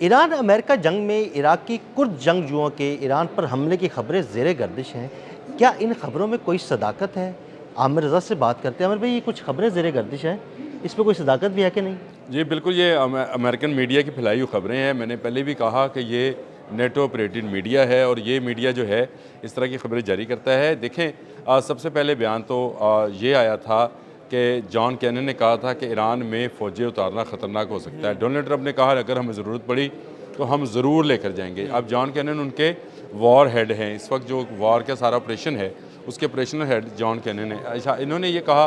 Iran America जंग में Iraq की कुर्द जंगजुओं के ईरान पर हमले की खबरें ज़ेरे गर्दिश हैं। क्या इन खबरों में कोई सदाकत है? आमिर रज़ा से बात करते हैं। आमिर भाई, ये कुछ खबरें ज़ेरे गर्दिश हैं, इसमें कोई सदाकत भी है कि नहीं? जी बिल्कुल, ये अमेरिकन मीडिया की फैलाई हुई ख़बरें हैं। मैंने पहले भी कहा कि ये नेटो ऑपरेटेड मीडिया है और ये मीडिया जो है इस तरह की खबरें जारी करता है। देखें, सबसे पहले बयान तो ये आया था कि जॉन कैनन ने कहा था कि ईरान में फ़ौजें उतारना ख़तरनाक हो सकता है। डोनाल्ड ट्रंप ने कहा अगर हमें ज़रूरत पड़ी तो हम ज़रूर लेकर जाएंगे। अब जॉन कैनन उनके वॉर हेड हैं, इस वक्त जो वॉर का सारा ऑपरेशन है उसके ऑपरेशनल हेड जॉन कैनन है। अच्छा, इन्होंने ये कहा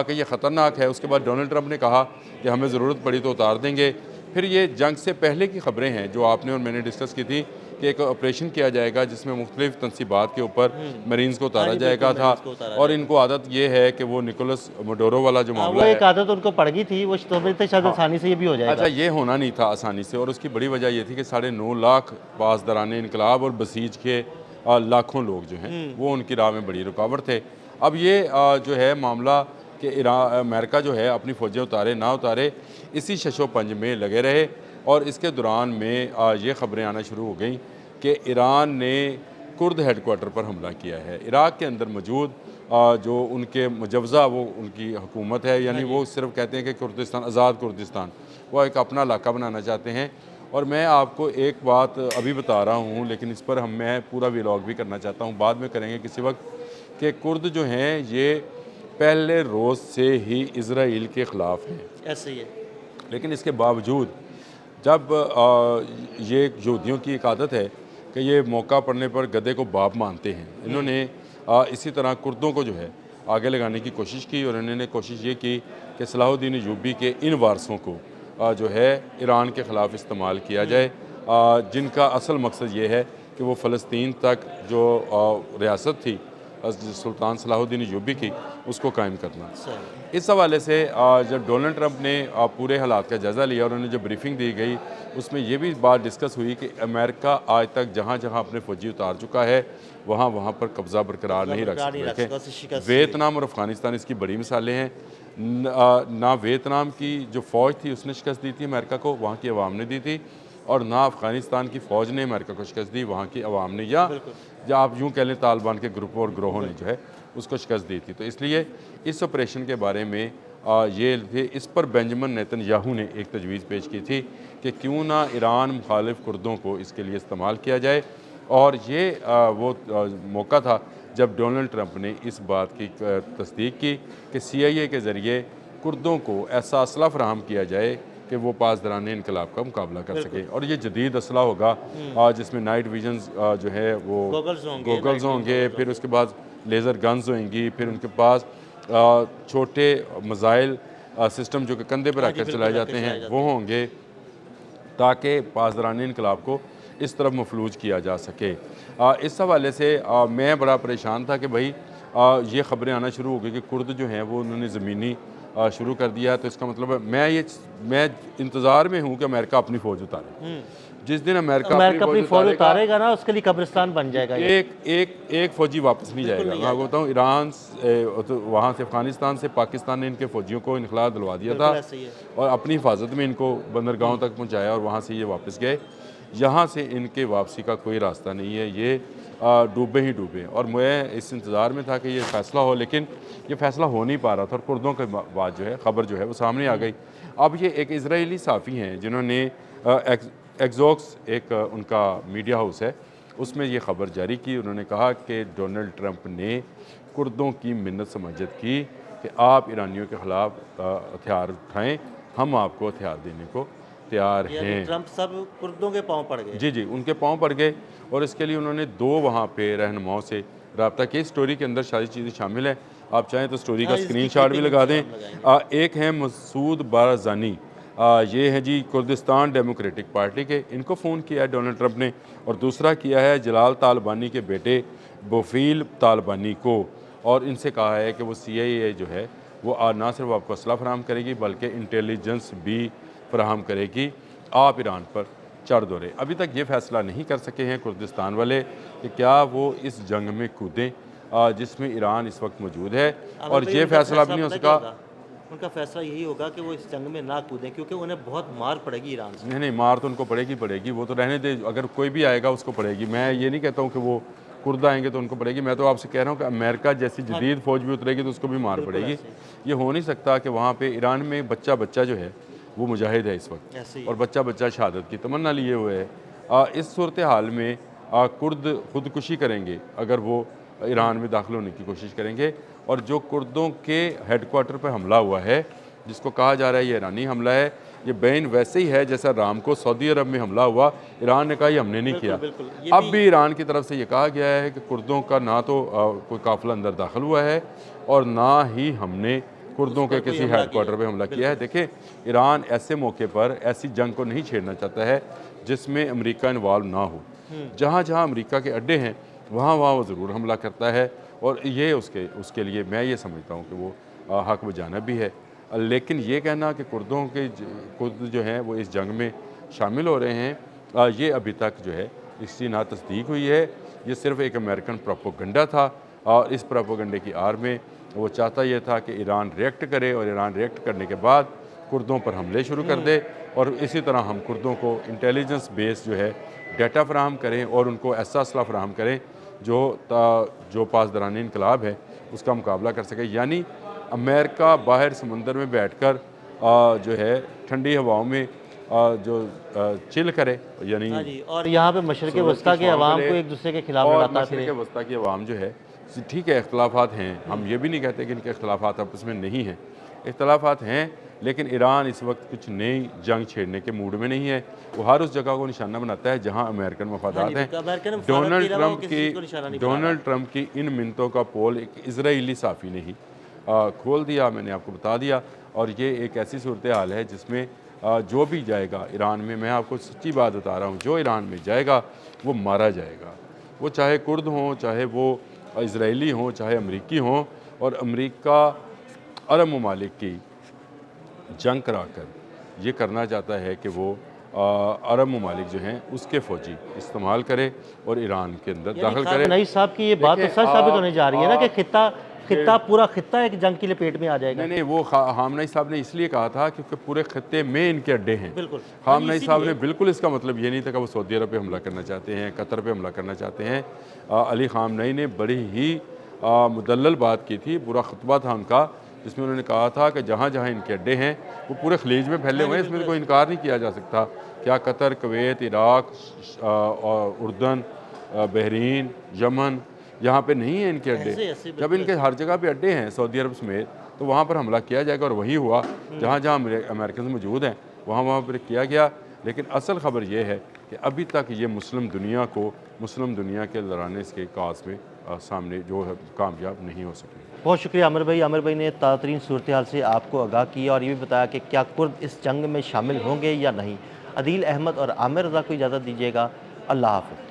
कि ये ख़तरनाक है। उसके बाद डोनाल्ड ट्रंप ने कहा कि हमें ज़रूरत पड़ी तो उतार देंगे। फिर ये जंग से पहले की खबरें हैं जो आपने और मैंने डिस्कस की थी कि एक ऑपरेशन किया जाएगा जिसमें मुख्तलिफ तनसीबात के ऊपर मरीन्स को हाँ उतारा जी, जाएगा बिल्कुल था। मरीज़ को उतारा और जाएगा। इनको आदत ये है कि वो निकोलस मडोरो वाला जो हाँ, वो मामला है। एक आदत उनको पड़ गई थी, वो समझते शायद हाँ, आसानी से ये भी हो अच्छा, जाएगा। ये होना नहीं था आसानी से और उसकी बड़ी वजह ये थी कि 9.5 लाख पासदारान इनकलाब और बसीज के लाखों लोग जो हैं वो उनकी राह में बड़ी रुकावट थे। अब ये जो है मामला कि अमेरिका जो है अपनी फ़ौजें उतारे ना उतारे, इसी शशोपंज में लगे रहे और इसके दौरान में ये ख़बरें आना शुरू हो गई कि ईरान ने कुर्द हेडक्वार्टर पर हमला किया है। इराक़ के अंदर मौजूद जो उनके मुजवज़ा वो उनकी हुकूमत है, यानी वो सिर्फ कहते हैं कि कुर्दिस्तान, आज़ाद कुर्दिस्तान, वो एक अपना इलाका बनाना चाहते हैं। और मैं आपको एक बात अभी बता रहा हूँ लेकिन इस पर मैं पूरा व्लॉग भी करना चाहता हूँ, बाद में करेंगे किसी वक्त, कि कुर्द जो हैं ये पहले रोज़ से ही इज़राइल के ख़िलाफ़ हैं। ऐसे ही है। लेकिन इसके बावजूद जब ये यहूदियों की एक आदत है कि ये मौका पड़ने पर गधे को बाप मानते हैं, इन्होंने इसी तरह कुर्दों को जो है आगे लगाने की कोशिश की और इन्होंने कोशिश ये की कि सलाहुद्दीन अय्यूबी के इन वारसों को जो है ईरान के ख़िलाफ़ इस्तेमाल किया जाए, जिनका असल मकसद ये है कि वो फ़लस्तीन तक जो रियासत थी सुल्तान सलाहुद्दीन अय्यूबी की, उसको कायम करना। इस हवाले से जब डोनाल्ड ट्रंप ने पूरे हालात का जायज़ा लिया और उन्हें जो ब्रीफिंग दी गई उसमें ये भी बात डिस्कस हुई कि अमेरिका आज तक जहाँ जहाँ अपने फ़ौजी उतार चुका है वहाँ वहाँ पर कब्ज़ा बरकरार नहीं रख सके। वियतनाम और अफ़गानिस्तान इसकी बड़ी मिसालें हैं। ना वियतनाम की जो फ़ौज थी उसने शिकस्त दी थी अमेरिका को, वहाँ की अवाम ने दी थी, और ना अफ़गानिस्तान की फ़ौज ने अमेरिका को शिकस्त दी, वहाँ की अवाम ने, या आप यूँ कह लें तालिबान के ग्रुपों और ग्रोहों ने जो है उसको शिकस्त दी थी। तो इसलिए इस ऑपरेशन के बारे में इस पर बेंजामिन नेतन्याहू ने एक तजवीज़ पेश की थी कि क्यों ना ईरान मुखालिफ कुर्दों को इसके लिए इस्तेमाल किया जाए। और ये वो मौका था जब डोनाल्ड ट्रंप ने इस बात की तस्दीक की कि CIA के ज़रिए कुर्दों को ऐसा असला फराहम किया जाए कि वो पासदारान इनकलाब का मुकाबला कर सके। और ये जदीद असला होगा जिसमें नाइट विजन्स जो है वो गोगल्स होंगे, फिर उसके बाद लेज़र गन्स होंगी, फिर उनके पास छोटे मिसाइल सिस्टम जो कि कंधे पर रखकर चलाए जाते हैं वो होंगे, ताकि पासदारान इनकलाब को इस तरफ मफलूज किया जा सके। इस हवाले से मैं बड़ा परेशान था कि भाई ये ख़बरें आना शुरू हो गई कि कुर्द जो हैं वो उन्होंने ज़मीनी शुरू कर दिया। तो इसका मतलब है मैं इंतज़ार में हूँ कि अमेरिका अपनी फ़ौज उतारे। जिस दिन अमेरिका अपनी फ़ौज उतारेगा ना, उसके लिए कब्रिस्तान बन जाएगा। एक फ़ौजी वापस नहीं जाएगा। मैं आपको बताऊँ, ईरान तो वहाँ से अफ़गानिस्तान से पाकिस्तान ने इनके फ़ौजियों को इनखला दिलवा दिया था और अपनी हिफाजत में इनको बंदरगाहों तक पहुँचाया और वहाँ से ये वापस गए। यहाँ से इनके वापसी का कोई रास्ता नहीं है, ये डूबे ही डूबे। और मैं इस इंतज़ार में था कि ये फ़ैसला हो, लेकिन ये फ़ैसला हो नहीं पा रहा था और कुर्दों के बाद जो है ख़बर जो है वो सामने आ गई। अब ये एक इजरायली साफ़ी हैं जिन्होंने एक्सोक्स एक उनका मीडिया हाउस है, उसमें ये ख़बर जारी की। उन्होंने कहा कि डोनाल्ड ट्रंप ने कुर्दों की मिन्नत समझत की कि आप ईरानियों के ख़िलाफ़ हथियार उठाएँ, हम आपको हथियार देने को तैयार हैं। ट्रंप सब कुर्दों के पाँव पड़ गए। जी, उनके पाँव पड़ गए और इसके लिए उन्होंने 2 वहाँ पे रहनुमाओं से रब्ता किया। स्टोरी के अंदर सारी चीज़ें शामिल हैं, आप चाहें तो स्टोरी का स्क्रीनशॉट भी लगा दें। एक हैं मसूद बारज़ानी, ये हैं जी कुर्दिस्तान डेमोक्रेटिक पार्टी के, इनको फ़ोन किया है डोनाल्ड ट्रंप ने। और दूसरा किया है जलाल तालिबानी के बेटे बोफील तालिबानी को, और इनसे कहा है कि वो CIA जो है वो ना सिर्फ आपको असला फराहम करेगी बल्कि इंटेलिजेंस भी फराहम करेगी, आप ईरान पर चढ़ दौड़े। अभी तक ये फ़ैसला नहीं कर सके हैं कुर्दिस्तान वाले कि क्या वो इस जंग में कूदें जिसमें ईरान इस वक्त मौजूद है, और ये फ़ैसला भी नहीं हो सका। उनका फैसला यही होगा कि वो इस जंग में ना कूदें, क्योंकि उन्हें बहुत मार पड़ेगी ईरान से। नहीं नहीं, मार तो उनको पड़ेगी पड़ेगी, वो तो रहने दे, अगर कोई भी आएगा उसको पड़ेगी। मैं ये नहीं कहता हूँ कि वो कुर्द आएंगे तो उनको पड़ेगी, मैं तो आपसे कह रहा हूँ कि अमेरिका जैसी जदीद फौज भी उतरेगी तो उसको भी मार बिल्कुल पड़ेगी। ऐसे ये हो नहीं सकता कि वहाँ पे ईरान में बच्चा बच्चा जो है वो मुजाहिद है इस वक्त, ऐसे ही और बच्चा बच्चा शहादत की तमन्ना लिए हुए है। इस सूरत हाल में कुर्द खुदकुशी करेंगे अगर वो ईरान में दाखिल होने की कोशिश करेंगे। और जो कुर्दों के हेडक्वार्टर पर हमला हुआ है, जिसको कहा जा रहा है ये ईरानी हमला है, ये बैन वैसे ही है जैसा राम को सऊदी अरब में हमला हुआ, ईरान ने कहा ये हमने नहीं बिल्कुल किया। बिल्कुल ये अब भी ईरान की तरफ से ये कहा गया है कि कुर्दों का ना तो कोई काफिला अंदर दाखिल हुआ है और ना ही हमने कुर्दों उस के पर कोई किसी हमला हेडक्वार्टर किया। पे हमला किया है। देखें, ईरान ऐसे मौके पर ऐसी जंग को नहीं छेड़ना चाहता है जिसमें अमेरिका इन्वॉल्व ना हो। जहाँ जहाँ अमेरिका के अड्डे हैं वहाँ वहाँ वो ज़रूर हमला करता है, और ये उसके लिए मैं ये समझता हूँ कि वो हक बजाना भी है। लेकिन ये कहना कि कुर्द जो हैं वो इस जंग में शामिल हो रहे हैं, ये अभी तक जो है इसकी ना तस्दीक हुई है। ये सिर्फ एक अमेरिकन प्रोपोगंडा था, और इस प्रोपोगंडे की आड़ में वो चाहता ये था कि ईरान रिएक्ट करे, और ईरान रिएक्ट करने के बाद कुर्दों पर हमले शुरू कर दे, और इसी तरह हम कुर्दों को इंटेलिजेंस बेस जो है डाटा फराहम करें और उनको ऐसा असला फराहम करें जो पासदारान इनकलाब है उसका मुकाबला कर सके। यानी अमेरिका बाहर समंदर में बैठकर जो है ठंडी हवाओं में चिल करे, यानी हाँ जी, और यहाँ पे मशरक़ सूरज वस्ता की के छाँव अवाम में को एक दूसरे के खिलाफ और लड़ाता मशरिक़ फिरे। वस्ता की अवाम जो है, ठीक है इख्तलाफात हैं, हम ये भी नहीं कहते कि इनके इख्तलाफात आपस में नहीं हैं, इख्तलाफात हैं, लेकिन ईरान इस वक्त कुछ नई जंग छेड़ने के मूड में नहीं है। वो हर उस जगह को निशाना बनाता है जहाँ अमेरिकन मफादात हैं। डोनाल्ड ट्रंप की इन मिन्नतों का पोल एक इजराइली साफ़ी ने ही खोल दिया, मैंने आपको बता दिया। और ये एक ऐसी सूरत हाल है जिसमें जो भी जाएगा ईरान में, मैं आपको सच्ची बात बता रहा हूँ, जो ईरान में जाएगा वो मारा जाएगा। वो चाहे कुर्द हों, चाहे वो इजराइली हों, चाहे अमरीकी हों। और अमरीका अरब ममालिक की जंग कराकर ये करना चाहता है कि वो अरब ममालिक जो हैं उसके फ़ौजी इस्तेमाल करे और ईरान के अंदर दाखिल करे। नई साहब की ये बात तो देखिए, सच साबित होने जा रही है ना कि खित्ता पूरा खित्ता एक जंग की लपेट में आ जाएगा। नहीं, वो खामनेई साहब ने इसलिए कहा था क्योंकि पूरे खत्ते में इनके अड्डे हैं। बिल्कुल, खामनेई साहब ने बिल्कुल इसका मतलब ये नहीं था कि वो सऊदी अरब पे हमला करना चाहते हैं, कतर पे हमला करना चाहते हैं। अली खामनेई ने बड़ी ही मुदल्लल बात की थी, पूरा खुतबा था उनका, जिसमें उन्होंने कहा था कि जहाँ जहाँ इनके अड्डे हैं वो पूरे खलीज में फैले हुए हैं, इसमें कोई इनकार नहीं किया जा सकता। क्या कतर, कुवैत, इराक, उर्दन, बहरीन, यमन, यहाँ पे नहीं है इनके अड्डे। जब इनके हर जगह पे अड्डे हैं सऊदी अरब समेत, तो वहाँ पर हमला किया जाएगा। और वही हुआ, जहाँ जहाँ अमेरिकन मौजूद हैं वहाँ वहाँ पर किया गया। लेकिन असल ख़बर यह है कि अभी तक ये मुस्लिम दुनिया के लड़ाने के काज में सामने जो है कामयाब नहीं हो सके। बहुत शुक्रिया आमिर भाई। आमिर भाई ने ताज़ा तरीन सूरत हाल से आपको आगाह किया और ये भी बताया कि क्या कुर्द इस जंग में शामिल होंगे या नहीं। अदील अहमद और आमिर रज़ा को इजाज़त दीजिएगा। अल्लाह हाफ़िज़।